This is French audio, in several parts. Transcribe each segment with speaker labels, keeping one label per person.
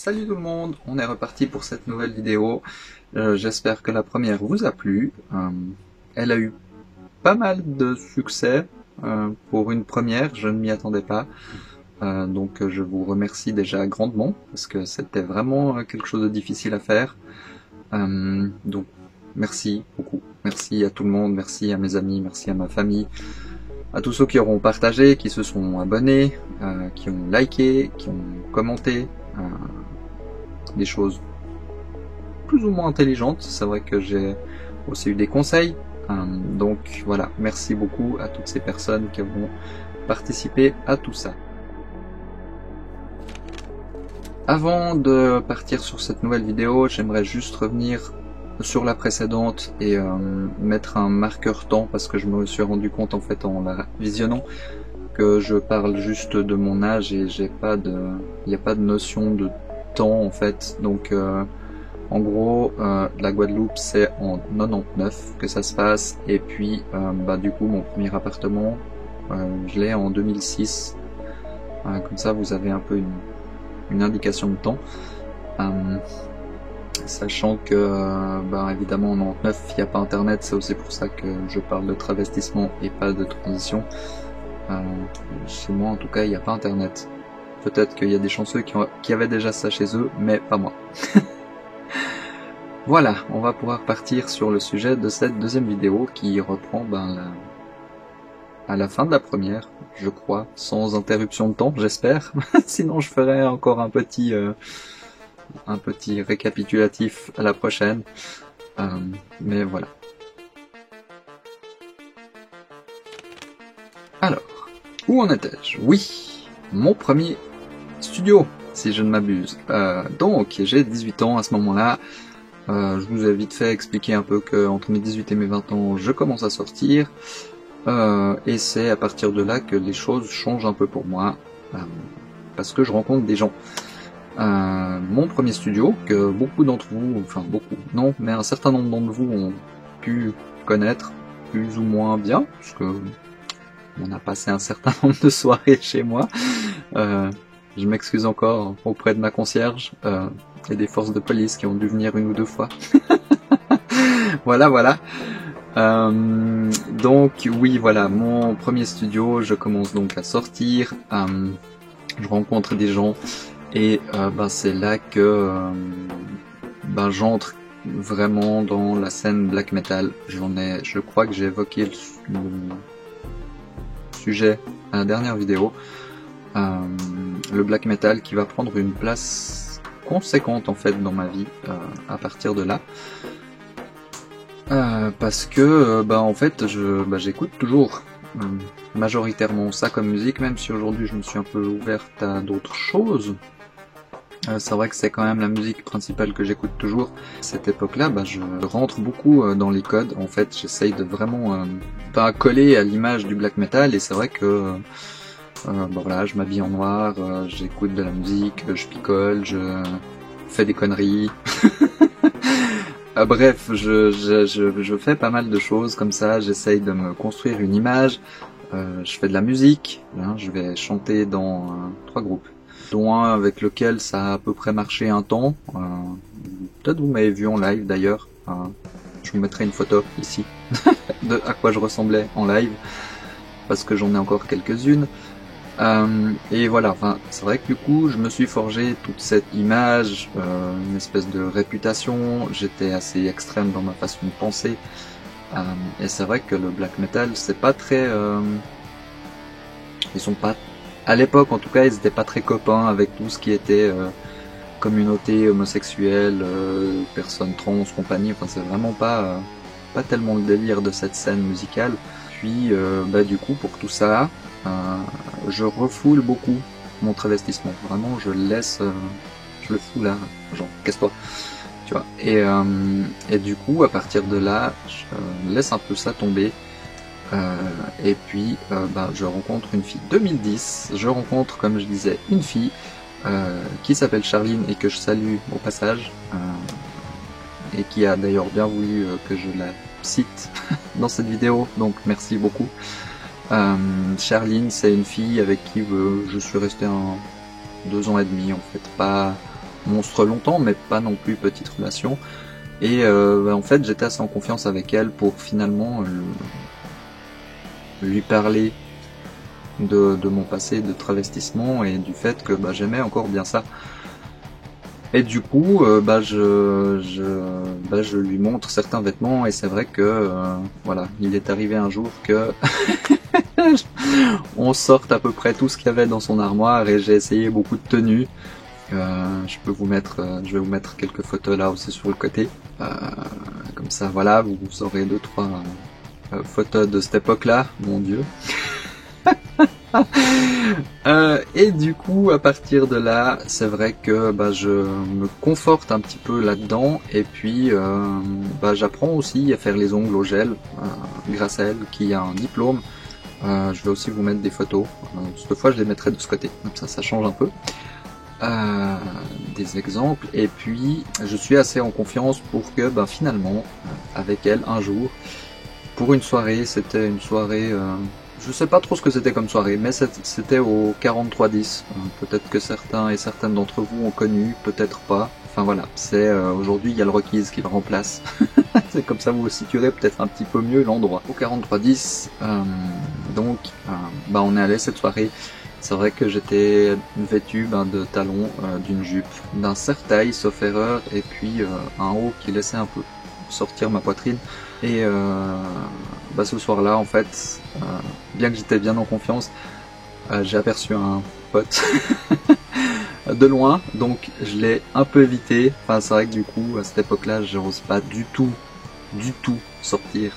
Speaker 1: Salut tout le monde, on est reparti pour cette nouvelle vidéo. J'espère que la première vous a plu. Elle a eu pas mal de succès pour une première, je ne m'y attendais pas. Donc je vous remercie déjà grandement parce que c'était vraiment quelque chose de difficile à faire. Donc merci beaucoup, merci à tout le monde, merci à mes amis, merci à ma famille, à tous ceux qui auront partagé, qui se sont abonnés, qui ont liké, qui ont commenté. Des choses plus ou moins intelligentes, c'est vrai que j'ai aussi eu des conseils, donc voilà, merci beaucoup à toutes ces personnes qui ont participé à tout ça. Avant de partir sur cette nouvelle vidéo, j'aimerais juste revenir sur la précédente et mettre un marqueur temps parce que je me suis rendu compte en fait en la visionnant que je parle juste de mon âge et il n'y a pas de notion de temps en fait, donc en gros la Guadeloupe c'est en 99 que ça se passe et puis du coup mon premier appartement je l'ai en 2006, comme ça vous avez un peu une indication de temps, sachant que évidemment en 99 il n'y a pas internet, c'est aussi pour ça que je parle de travestissement et pas de transition. Chez moi en tout cas il n'y a pas internet. Peut-être qu'il y a des chanceux qui avaient déjà ça chez eux, mais pas moi. Voilà, on va pouvoir partir sur le sujet de cette deuxième vidéo qui reprend à la fin de la première, je crois, sans interruption de temps, j'espère. Sinon je ferai encore un petit récapitulatif à la prochaine. Mais voilà. Alors, où en étais-je? Oui, mon premier studio, si je ne m'abuse. Donc, j'ai 18 ans à ce moment-là. Je vous ai vite fait expliquer un peu que entre mes 18 et mes 20 ans, je commence à sortir. Et c'est à partir de là que les choses changent un peu pour moi. Parce que je rencontre des gens. Mon premier studio, que beaucoup d'entre vous, enfin beaucoup, non, mais un certain nombre d'entre vous ont pu connaître plus ou moins bien, parce que on a passé un certain nombre de soirées chez moi. Je m'excuse encore auprès de ma concierge et des forces de police qui ont dû venir une ou deux fois. Voilà. Donc oui, voilà, mon premier studio, je commence donc à sortir, je rencontre des gens et c'est là que j'entre vraiment dans la scène black metal. Je crois que j'ai évoqué le sujet à la dernière vidéo. Le black metal qui va prendre une place conséquente en fait dans ma vie à partir de là, parce que en fait j'écoute toujours majoritairement ça comme musique, même si aujourd'hui je me suis un peu ouverte à d'autres choses. C'est vrai que c'est quand même la musique principale que j'écoute toujours. À cette époque-là, je rentre beaucoup dans les codes. En fait, j'essaye de vraiment coller à l'image du black metal, et c'est vrai que voilà, je m'habille en noir, j'écoute de la musique, je picole, je fais des conneries. Bref, je fais pas mal de choses comme ça, j'essaye de me construire une image, je fais de la musique, je vais chanter dans 3 groupes, dont un avec lequel ça a à peu près marché un temps, peut-être vous m'avez vu en live d'ailleurs, je vous mettrai une photo ici de à quoi je ressemblais en live, parce que j'en ai encore quelques-unes. Et voilà, enfin, c'est vrai que du coup, je me suis forgé toute cette image, une espèce de réputation, j'étais assez extrême dans ma façon de penser, et c'est vrai que le black metal, c'est pas très... ils sont pas... À l'époque, en tout cas, ils étaient pas très copains avec tout ce qui était communauté homosexuelle, personnes trans, compagnie, enfin, c'est vraiment pas tellement le délire de cette scène musicale. Puis, du coup, pour tout ça... je refoule beaucoup mon travestissement, vraiment je le fous là, genre casse-toi, tu vois, et du coup à partir de là je laisse un peu ça tomber, et puis je rencontre une fille. 2010, je rencontre, comme je disais, une fille qui s'appelle Charline et que je salue au passage, et qui a d'ailleurs bien voulu que je la cite dans cette vidéo, donc merci beaucoup. Charline, c'est une fille avec qui je suis resté 2 ans et demi en fait, pas monstre longtemps, mais pas non plus petite relation. Et en fait, j'étais assez en confiance avec elle pour finalement lui parler de mon passé de travestissement et du fait que j'aimais encore bien ça. Et du coup, je lui montre certains vêtements et c'est vrai que voilà, il est arrivé un jour que on sorte à peu près tout ce qu'il y avait dans son armoire et j'ai essayé beaucoup de tenues. Je vais vous mettre quelques photos là aussi sur le côté. Comme ça, voilà, vous aurez 2-3 photos de cette époque-là, mon Dieu. Et du coup, à partir de là, c'est vrai que je me conforte un petit peu là-dedans, et puis j'apprends aussi à faire les ongles au gel, grâce à elle qui a un diplôme. Je vais aussi vous mettre des photos. Cette fois, je les mettrai de ce côté, comme ça change un peu. Des exemples, et puis je suis assez en confiance pour que finalement, avec elle, un jour, pour une soirée, c'était une soirée... je sais pas trop ce que c'était comme soirée, mais c'était au 4310. Peut-être que certains et certaines d'entre vous ont connu, peut-être pas. Enfin voilà, c'est aujourd'hui il y a le Rockies qui le remplace. C'est comme ça vous situerez peut-être un petit peu mieux l'endroit. Au 4310, donc on est allé cette soirée. C'est vrai que j'étais vêtu de talons, d'une jupe, d'un serre-taille sauf erreur, et puis un haut qui laissait un peu sortir ma poitrine. Et ce soir-là, en fait, bien que j'étais bien en confiance, j'ai aperçu un pote de loin, donc je l'ai un peu évité. Enfin, c'est vrai que du coup, à cette époque-là, je n'ose pas du tout sortir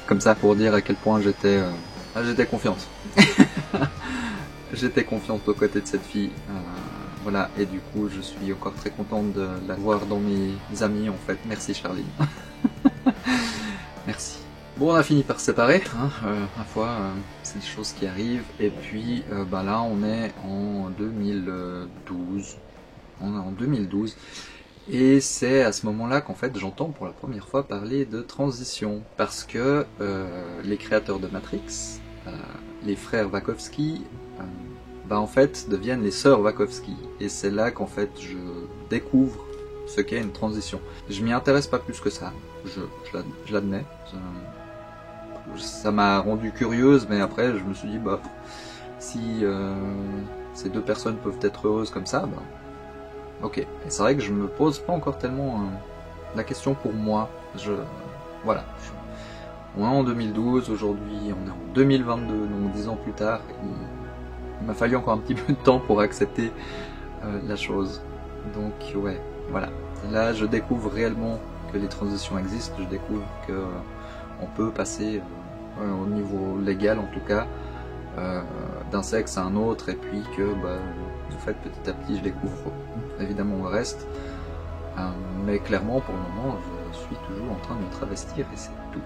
Speaker 1: comme ça pour dire à quel point j'étais confiante. J'étais confiante aux côtés de cette fille. Voilà, et du coup, je suis encore très contente de la voir dans mes amis, en fait. Merci, Charline. Merci. Bon, on a fini par se séparer, ma foi, c'est des choses qui arrivent. Et puis, là, on est en 2012. On est en 2012. Et c'est à ce moment-là qu'en fait, j'entends pour la première fois parler de transition. Parce que les créateurs de Matrix, les frères Wachowski, en fait, deviennent les sœurs Wachowski. Et c'est là qu'en fait, je découvre ce qu'est une transition. Je m'y intéresse pas plus que ça, je l'admets. Ça m'a rendu curieuse, mais après, je me suis dit, si ces deux personnes peuvent être heureuses comme ça, ok. Et c'est vrai que je me pose pas encore tellement la question pour moi. Voilà. On est en 2012, aujourd'hui on est en 2022, donc 10 ans plus tard. Il m'a fallu encore un petit peu de temps pour accepter la chose. Donc ouais, voilà. Là je découvre réellement que les transitions existent, je découvre que on peut passer au niveau légal en tout cas d'un sexe à un autre, et puis que en fait petit à petit je découvre évidemment le reste. Mais clairement pour le moment je suis toujours en train de me travestir et c'est tout.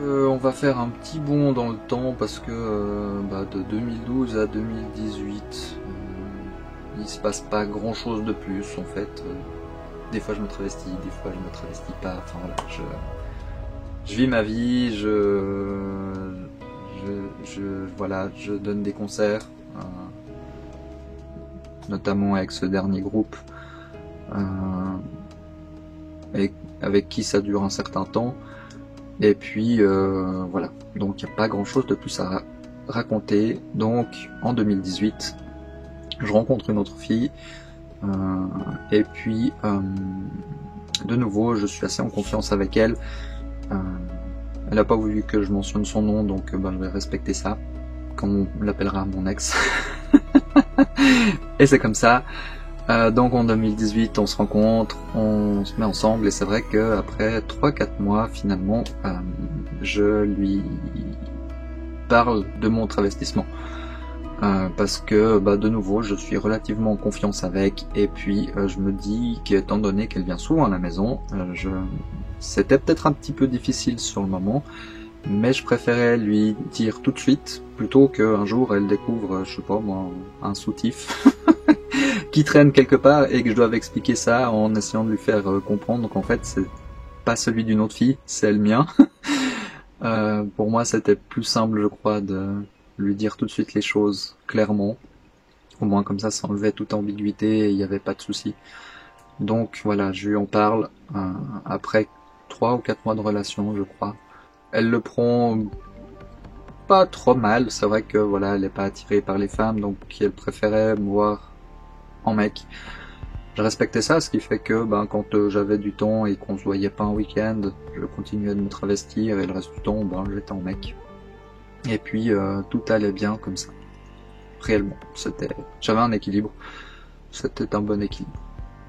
Speaker 1: On va faire un petit bond dans le temps parce que de 2012 à 2018 il se passe pas grand chose de plus en fait. Des fois je me travestis, des fois je me travestis pas, enfin voilà, je vis ma vie, voilà, je donne des concerts, notamment avec ce dernier groupe, et avec qui ça dure un certain temps. Et puis voilà, donc il n'y a pas grand chose de plus à raconter. Donc en 2018, je rencontre une autre fille, et puis de nouveau je suis assez en confiance avec elle. Elle n'a pas voulu que je mentionne son nom, donc je vais respecter ça, comme on l'appellera mon ex. Et c'est comme ça. Donc en 2018 on se rencontre, on se met ensemble, et c'est vrai que après 3-4 mois finalement je lui parle de mon travestissement, parce que de nouveau je suis relativement en confiance avec, et puis je me dis qu'étant donné qu'elle vient souvent à la maison, c'était peut-être un petit peu difficile sur le moment, mais je préférais lui dire tout de suite plutôt qu'un jour elle découvre, je sais pas moi, un soutif qui traîne quelque part et que je dois expliquer ça en essayant de lui faire comprendre qu'en fait c'est pas celui d'une autre fille, c'est le mien. Pour moi c'était plus simple, je crois, de lui dire tout de suite les choses clairement. Au moins comme ça enlevait toute ambiguïté et il n'y avait pas de souci. Donc voilà, je lui en parle après 3 ou 4 mois de relation, je crois. Elle le prend pas trop mal, c'est vrai que voilà, elle est pas attirée par les femmes, donc elle préférait me voir en mec. Je respectais ça, ce qui fait que quand j'avais du temps et qu'on se voyait pas un week-end, je continuais de me travestir et le reste du temps, j'étais en mec. Et puis tout allait bien comme ça. Réellement, j'avais un équilibre, c'était un bon équilibre.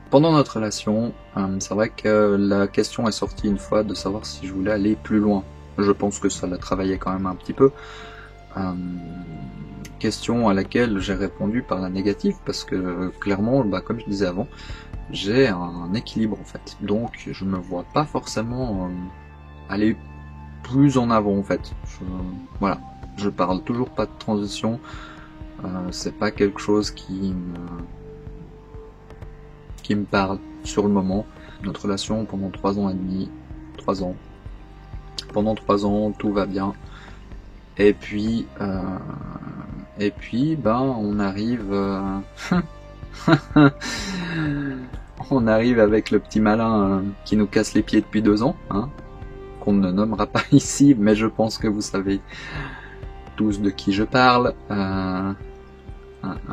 Speaker 1: Pendant notre relation, c'est vrai que la question est sortie une fois de savoir si je voulais aller plus loin. Je pense que ça l'a travaillé quand même un petit peu. Question à laquelle j'ai répondu par la négative, parce que clairement, comme je disais avant, j'ai un équilibre en fait. Donc je me vois pas forcément aller plus en avant en fait. Voilà, je parle toujours pas de transition. C'est pas quelque chose qui me parle sur le moment. Notre relation pendant 3 ans et demi, 3 ans. Pendant 3 ans, tout va bien. Et puis on arrive on arrive avec le petit malin qui nous casse les pieds depuis 2 ans, qu'on ne nommera pas ici, mais je pense que vous savez tous de qui je parle. Un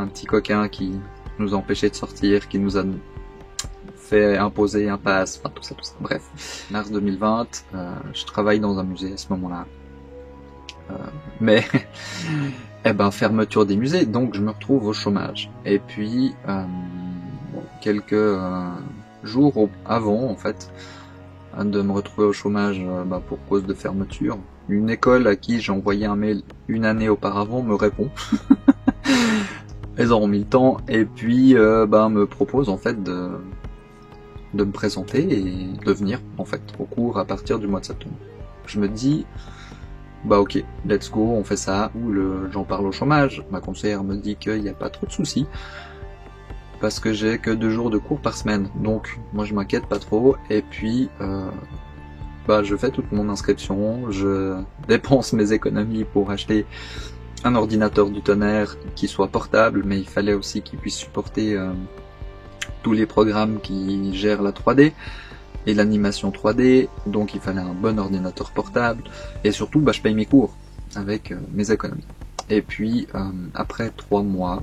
Speaker 1: petit coquin qui nous a empêché de sortir, qui nous a fait imposer un pass, enfin tout ça. Bref, mars 2020, je travaille dans un musée à ce moment-là. Mais fermeture des musées, donc je me retrouve au chômage. Et puis quelques jours avant en fait de me retrouver au chômage pour cause de fermeture, une école à qui j'ai envoyé un mail une année auparavant me répond. Ils auront mis le temps et puis me propose en fait de me présenter et de venir en fait au cours à partir du mois de septembre. Je me dis ok, let's go, on fait ça. Ou j'en parle au chômage. Ma conseillère me dit qu'il n'y a pas trop de soucis parce que j'ai que 2 jours de cours par semaine. Donc moi je m'inquiète pas trop. Et puis je fais toute mon inscription, je dépense mes économies pour acheter un ordinateur du tonnerre qui soit portable, mais il fallait aussi qu'il puisse supporter tous les programmes qui gèrent la 3D et l'animation 3D, donc il fallait un bon ordinateur portable, et surtout je paye mes cours avec mes économies. Et puis après 3 mois,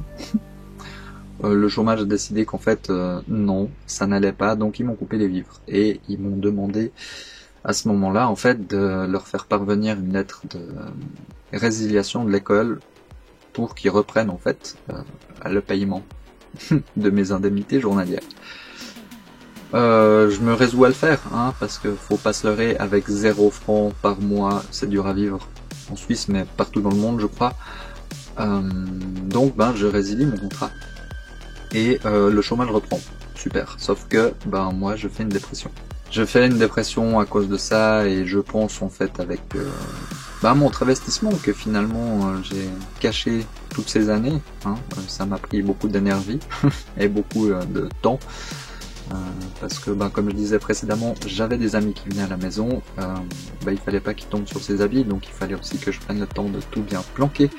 Speaker 1: le chômage a décidé qu'en fait non, ça n'allait pas, donc ils m'ont coupé les vivres, et ils m'ont demandé à ce moment-là en fait de leur faire parvenir une lettre de résiliation de l'école pour qu'ils reprennent en fait le paiement de mes indemnités journalières. Je me résous à le faire, parce que faut pas se leurrer, avec 0 francs par mois, c'est dur à vivre en Suisse, mais partout dans le monde, je crois. Donc, je résilie mon contrat. Et le chômage reprend. Super. Sauf que, moi, je fais une dépression. Je fais une dépression à cause de ça, et je pense, en fait, avec mon travestissement, que finalement, j'ai caché toutes ces années. Ça m'a pris beaucoup d'énergie et beaucoup de temps. Parce que comme je disais précédemment, j'avais des amis qui venaient à la maison, il fallait pas qu'ils tombent sur ces habits, donc il fallait aussi que je prenne le temps de tout bien planquer.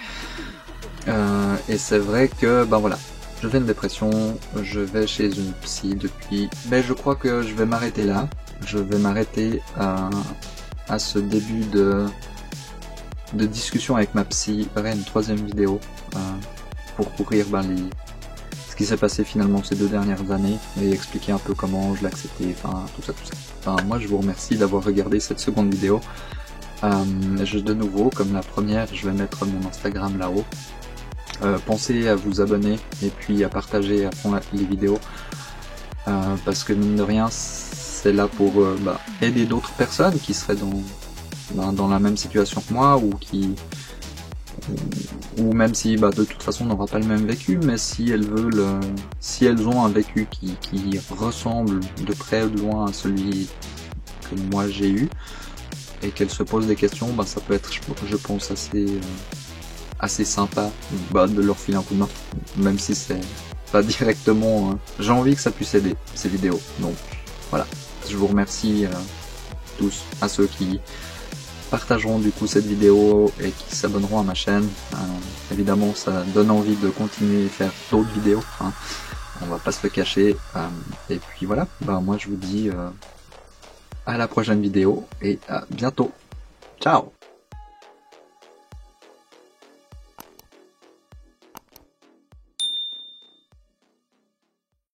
Speaker 1: Et c'est vrai que voilà, je fais une dépression, je vais chez une psy depuis, je crois que je vais m'arrêter là. Je vais m'arrêter à ce début de discussion avec ma psy. Je ferai une 3e vidéo pour couvrir ce qui s'est passé finalement ces 2 dernières années et expliquer un peu comment je l'ai accepté, tout ça. Moi je vous remercie d'avoir regardé cette seconde vidéo. De nouveau, comme la première, je vais mettre mon Instagram là-haut. Pensez à vous abonner et puis à partager à fond les vidéos, parce que mine de rien c'est là pour aider d'autres personnes qui seraient dans la même situation que moi, ou même si de toute façon on n'aura pas le même vécu, mais si elles ont un vécu qui ressemble de près ou de loin à celui que moi j'ai eu, et qu'elles se posent des questions, ça peut être, je pense, assez sympa de leur filer un coup de main, même si c'est pas directement. J'ai envie que ça puisse aider ces vidéos, donc voilà. Je vous remercie tous, à ceux qui partageront du coup cette vidéo et qui s'abonneront à ma chaîne. Évidemment ça donne envie de continuer à faire d'autres vidéos, on va pas se le cacher. Et puis voilà, moi je vous dis à la prochaine vidéo et à bientôt. Ciao!